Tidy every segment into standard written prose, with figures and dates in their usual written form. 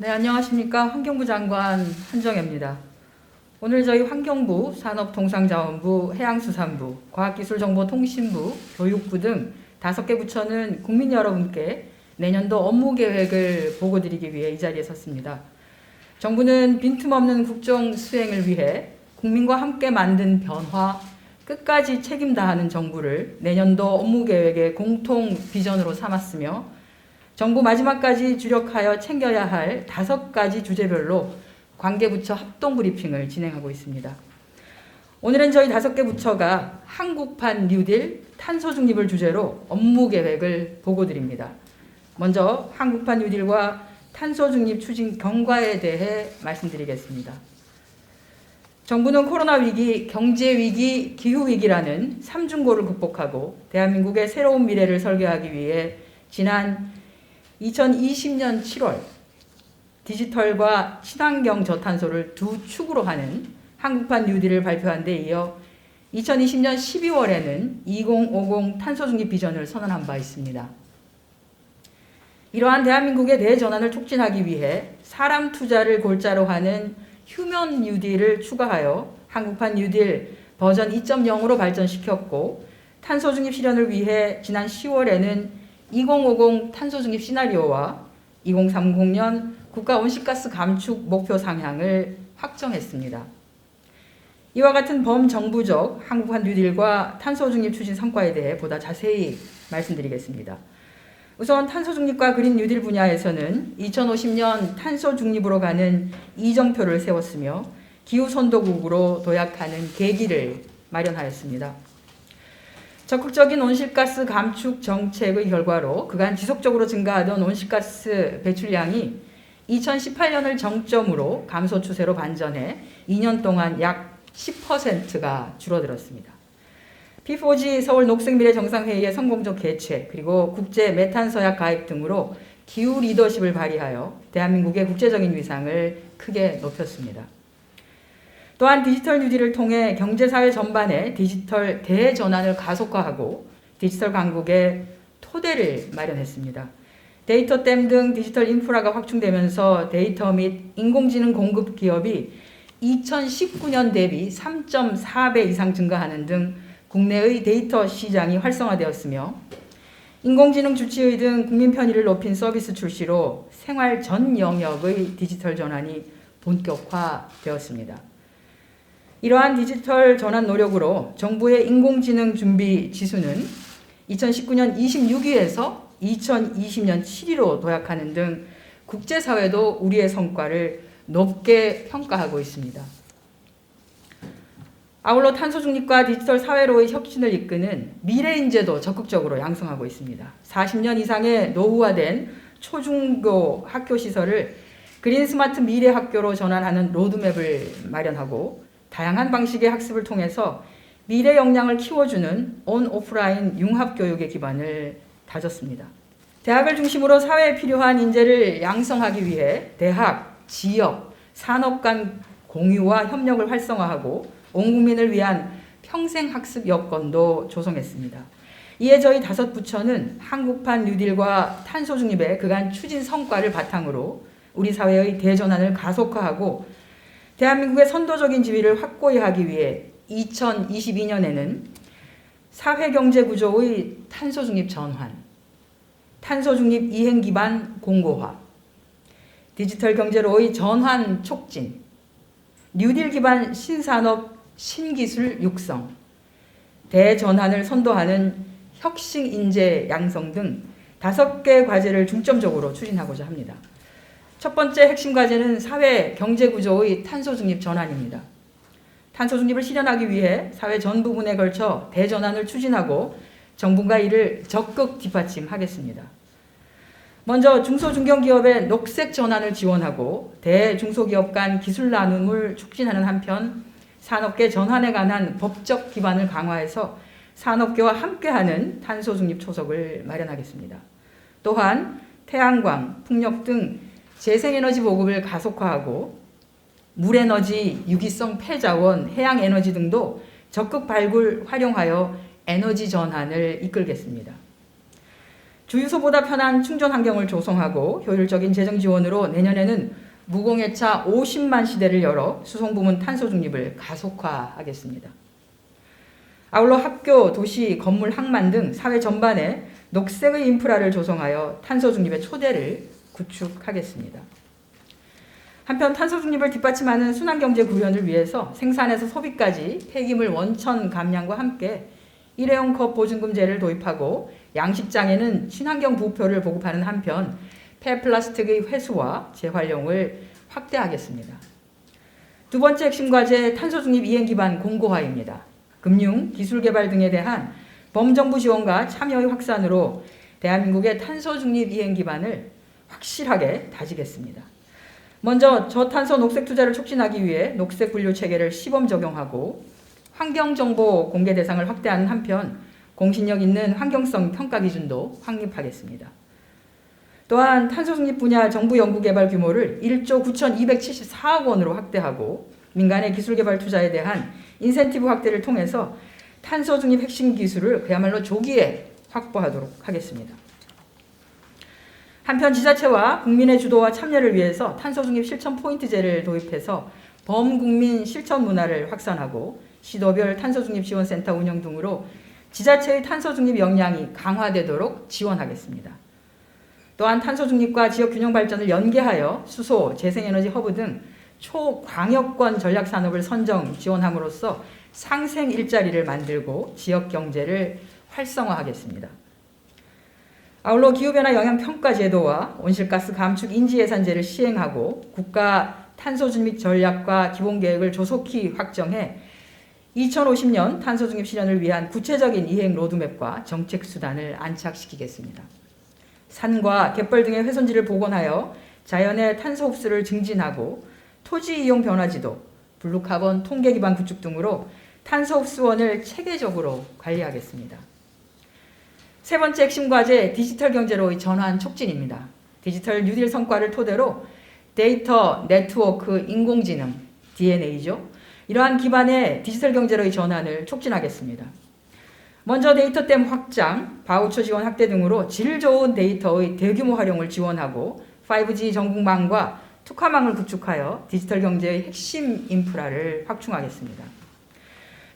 네, 안녕하십니까. 환경부 장관 한정혜입니다. 오늘 저희 환경부, 산업통상자원부, 해양수산부, 과학기술정보통신부, 교육부 등 5개 부처는 국민 여러분께 내년도 업무 계획을 보고드리기 위해 이 자리에 섰습니다. 정부는 빈틈없는 국정 수행을 위해 국민과 함께 만든 변화, 끝까지 책임 다하는 정부를 내년도 업무 계획의 공통 비전으로 삼았으며 정부 마지막까지 주력하여 챙겨야 할 5가지 주제별로 관계부처 합동 브리핑을 진행하고 있습니다. 오늘은 저희 5개 부처가 한국판 뉴딜, 탄소 중립을 주제로 업무 계획을 보고드립니다. 먼저 한국판 뉴딜과 탄소 중립 추진 경과에 대해 말씀드리겠습니다. 정부는 코로나 위기, 경제 위기, 기후 위기라는 3중고를 극복하고 대한민국의 새로운 미래를 설계하기 위해 지난 2020년 7월 디지털과 친환경 저탄소를 두 축으로 하는 한국판 뉴딜을 발표한 데 이어 2020년 12월에는 2050 탄소 중립 비전을 선언한 바 있습니다. 이러한 대한민국의 대전환을 촉진하기 위해 사람 투자를 골자로 하는 휴먼 뉴딜을 추가하여 한국판 뉴딜 버전 2.0으로 발전시켰고 탄소 중립 실현을 위해 지난 10월에는 2050 탄소 중립 시나리오와 2030년 국가 온실가스 감축 목표 상향을 확정했습니다. 이와 같은 범정부적 한국판 뉴딜과 탄소 중립 추진 성과에 대해 보다 자세히 말씀드리겠습니다. 우선 탄소 중립과 그린 뉴딜 분야에서는 2050년 탄소 중립으로 가는 이정표를 세웠으며 기후 선도국으로 도약하는 계기를 마련하였습니다. 적극적인 온실가스 감축 정책의 결과로 그간 지속적으로 증가하던 온실가스 배출량이 2018년을 정점으로 감소 추세로 반전해 2년 동안 약 10%가 줄어들었습니다. P4G 서울 녹색미래 정상회의의 성공적 개최 그리고 국제 메탄 서약 가입 등으로 기후 리더십을 발휘하여 대한민국의 국제적인 위상을 크게 높였습니다. 또한 디지털 뉴딜을 통해 경제사회 전반의 디지털 대전환을 가속화하고 디지털 강국의 토대를 마련했습니다. 데이터댐 등 디지털 인프라가 확충되면서 데이터 및 인공지능 공급 기업이 2019년 대비 3.4배 이상 증가하는 등 국내의 데이터 시장이 활성화되었으며 인공지능 주치의 등 국민 편의를 높인 서비스 출시로 생활 전 영역의 디지털 전환이 본격화되었습니다. 이러한 디지털 전환 노력으로 정부의 인공지능 준비 지수는 2019년 26위에서 2020년 7위로 도약하는 등 국제사회도 우리의 성과를 높게 평가하고 있습니다. 아울러 탄소 중립과 디지털 사회로의 혁신을 이끄는 미래 인재도 적극적으로 양성하고 있습니다. 40년 이상의 노후화된 초중고 학교 시설을 그린 스마트 미래 학교로 전환하는 로드맵을 마련하고 다양한 방식의 학습을 통해서 미래 역량을 키워주는 온 오프라인 융합 교육의 기반을 다졌습니다. 대학을 중심으로 사회에 필요한 인재를 양성하기 위해 대학, 지역, 산업 간 공유와 협력을 활성화하고 온 국민을 위한 평생학습 여건도 조성했습니다. 이에 저희 5부처는 한국판 뉴딜과 탄소 중립의 그간 추진 성과를 바탕으로 우리 사회의 대전환을 가속화하고 대한민국의 선도적인 지위를 확고히 하기 위해 2022년에는 사회경제구조의 탄소 중립 전환, 탄소 중립 이행 기반 공고화, 디지털 경제로의 전환 촉진, 뉴딜 기반 신산업 신기술 육성, 대전환을 선도하는 혁신 인재 양성 등 5개 과제를 중점적으로 추진하고자 합니다. 첫 번째 핵심 과제는 사회 경제 구조의 탄소 중립 전환입니다. 탄소 중립을 실현하기 위해 사회 전 부분에 걸쳐 대전환을 추진하고 정부가 이를 적극 뒷받침하겠습니다. 먼저 중소중견기업의 녹색 전환을 지원하고 대중소기업 간 기술 나눔을 촉진하는 한편 산업계 전환에 관한 법적 기반을 강화해서 산업계와 함께하는 탄소 중립 초석을 마련하겠습니다. 또한 태양광, 풍력 등 재생에너지 보급을 가속화하고 물에너지, 유기성 폐자원, 해양에너지 등도 적극 발굴, 활용하여 에너지 전환을 이끌겠습니다. 주유소보다 편한 충전 환경을 조성하고 효율적인 재정 지원으로 내년에는 무공해차 50만 시대를 열어 수송부문 탄소 중립을 가속화하겠습니다. 아울러 학교, 도시, 건물, 항만 등 사회 전반에 녹색의 인프라를 조성하여 탄소 중립의 초대를 구축하겠습니다. 한편 탄소 중립을 뒷받침하는 순환경제 구현을 위해서 생산에서 소비까지 폐기물 원천 감량과 함께 일회용 컵 보증금제를 도입하고 양식장에는 친환경 부표를 보급하는 한편 폐플라스틱의 회수와 재활용을 확대하겠습니다. 두 번째 핵심 과제 탄소 중립 이행 기반 공고화입니다. 금융, 기술 개발 등에 대한 범정부 지원과 참여의 확산으로 대한민국의 탄소 중립 이행 기반을 확실하게 다지겠습니다. 먼저 저탄소 녹색 투자를 촉진하기 위해 녹색 분류 체계를 시범 적용하고 환경정보 공개 대상을 확대하는 한편 공신력 있는 환경성 평가 기준도 확립하겠습니다. 또한 탄소 중립 분야 정부 연구개발 규모를 1조 9,274억 원으로 확대하고 민간의 기술 개발 투자에 대한 인센티브 확대를 통해서 탄소 중립 핵심 기술을 그야말로 조기에 확보하도록 하겠습니다. 한편 지자체와 국민의 주도와 참여를 위해서 탄소 중립 실천 포인트제를 도입해서 범국민 실천 문화를 확산하고 시도별 탄소 중립 지원센터 운영 등으로 지자체의 탄소 중립 역량이 강화되도록 지원하겠습니다. 또한 탄소 중립과 지역 균형 발전을 연계하여 수소, 재생에너지 허브 등 초광역권 전략 산업을 선정 지원함으로써 상생 일자리를 만들고 지역 경제를 활성화하겠습니다. 아울러 기후변화 영향평가 제도와 온실가스 감축 인지예산제를 시행하고 국가 탄소 중립 전략과 기본계획을 조속히 확정해 2050년 탄소 중립 실현을 위한 구체적인 이행 로드맵과 정책 수단을 안착시키겠습니다. 산과 갯벌 등의 훼손지를 복원하여 자연의 탄소 흡수를 증진하고 토지 이용 변화 지도, 블루카본 통계 기반 구축 등으로 탄소 흡수원을 체계적으로 관리하겠습니다. 세 번째 핵심 과제 디지털 경제로의 전환 촉진입니다. 디지털 뉴딜 성과를 토대로 데이터, 네트워크, 인공지능, DNA죠. 이러한 기반의 디지털 경제로의 전환을 촉진하겠습니다. 먼저 데이터댐 확장, 바우처 지원 확대 등으로 질 좋은 데이터의 대규모 활용을 지원하고 5G 전국망과 특화망을 구축하여 디지털 경제의 핵심 인프라를 확충하겠습니다.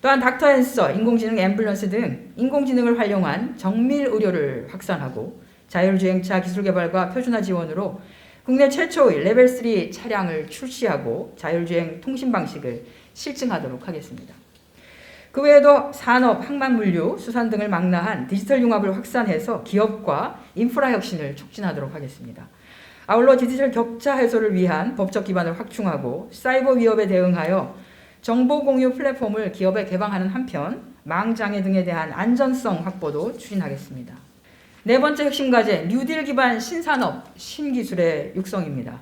또한 닥터앤서, 인공지능 앰뷸런스 등 인공지능을 활용한 정밀 의료를 확산하고 자율주행차 기술 개발과 표준화 지원으로 국내 최초의 레벨 3 차량을 출시하고 자율주행 통신 방식을 실증하도록 하겠습니다. 그 외에도 산업, 항만 물류, 수산 등을 망라한 디지털 융합을 확산해서 기업과 인프라 혁신을 촉진하도록 하겠습니다. 아울러 디지털 격차 해소를 위한 법적 기반을 확충하고 사이버 위협에 대응하여 정보 공유 플랫폼을 기업에 개방하는 한편 망장애 등에 대한 안전성 확보도 추진하겠습니다. 네 번째 핵심 과제 뉴딜 기반 신산업, 신기술의 육성입니다.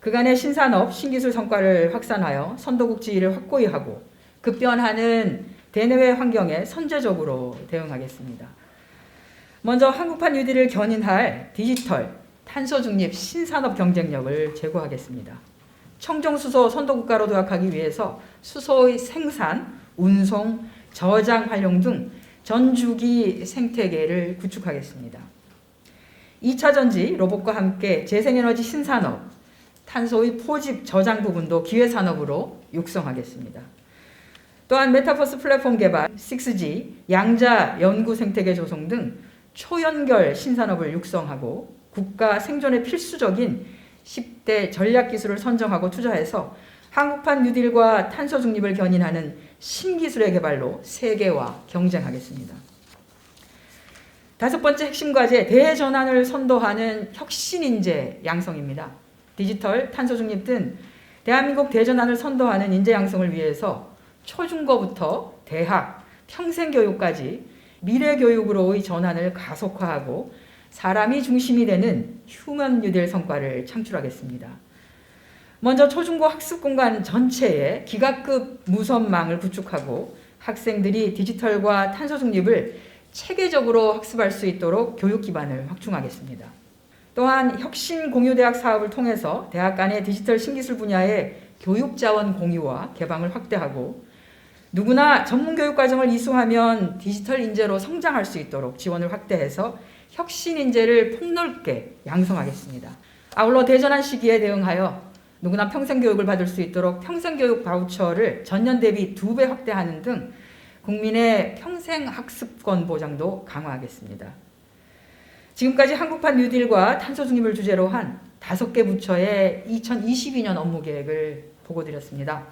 그간의 신산업, 신기술 성과를 확산하여 선도국 지위를 확고히 하고 급변하는 대내외 환경에 선제적으로 대응하겠습니다. 먼저 한국판 뉴딜을 견인할 디지털, 탄소 중립 신산업 경쟁력을 제고하겠습니다. 청정수소 선도국가로 도약하기 위해서 수소의 생산, 운송, 저장, 활용 등 전주기 생태계를 구축하겠습니다. 2차전지, 로봇과 함께 재생에너지 신산업, 탄소의 포집, 저장 부분도 기회산업으로 육성하겠습니다. 또한 메타버스 플랫폼 개발, 6G, 양자 연구 생태계 조성 등 초연결 신산업을 육성하고 국가 생존에 필수적인 10대 전략 기술을 선정하고 투자해서 한국판 뉴딜과 탄소 중립을 견인하는 신기술의 개발로 세계와 경쟁하겠습니다. 다섯 번째 핵심 과제 대전환을 선도하는 혁신인재 양성입니다. 디지털, 탄소 중립 등 대한민국 대전환을 선도하는 인재 양성을 위해서 초중고부터 대학, 평생교육까지 미래교육으로의 전환을 가속화하고 사람이 중심이 되는 휴먼 뉴딜 성과를 창출하겠습니다. 먼저 초중고 학습 공간 전체에 기가급 무선망을 구축하고 학생들이 디지털과 탄소 중립을 체계적으로 학습할 수 있도록 교육 기반을 확충하겠습니다. 또한 혁신 공유대학 사업을 통해서 대학 간의 디지털 신기술 분야의 교육 자원 공유와 개방을 확대하고 누구나 전문 교육 과정을 이수하면 디지털 인재로 성장할 수 있도록 지원을 확대해서 혁신 인재를 폭넓게 양성하겠습니다. 아울러 대전환 시기에 대응하여 누구나 평생교육을 받을 수 있도록 평생교육 바우처를 전년 대비 2배 확대하는 등 국민의 평생학습권 보장도 강화하겠습니다. 지금까지 한국판 뉴딜과 탄소중립을 주제로 한 5개 부처의 2022년 업무계획을 보고드렸습니다.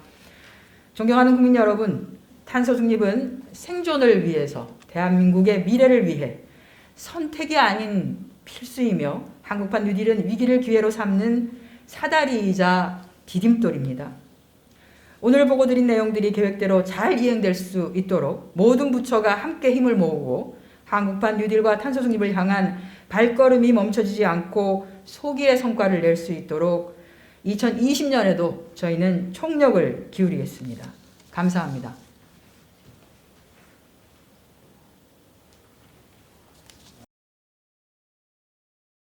존경하는 국민 여러분, 탄소중립은 생존을 위해서, 대한민국의 미래를 위해 선택이 아닌 필수이며 한국판 뉴딜은 위기를 기회로 삼는 사다리이자 디딤돌입니다. 오늘 보고드린 내용들이 계획대로 잘 이행될 수 있도록 모든 부처가 함께 힘을 모으고 한국판 뉴딜과 탄소중립을 향한 발걸음이 멈춰지지 않고 소기의 성과를 낼 수 있도록 2020년에도 저희는 총력을 기울이겠습니다. 감사합니다.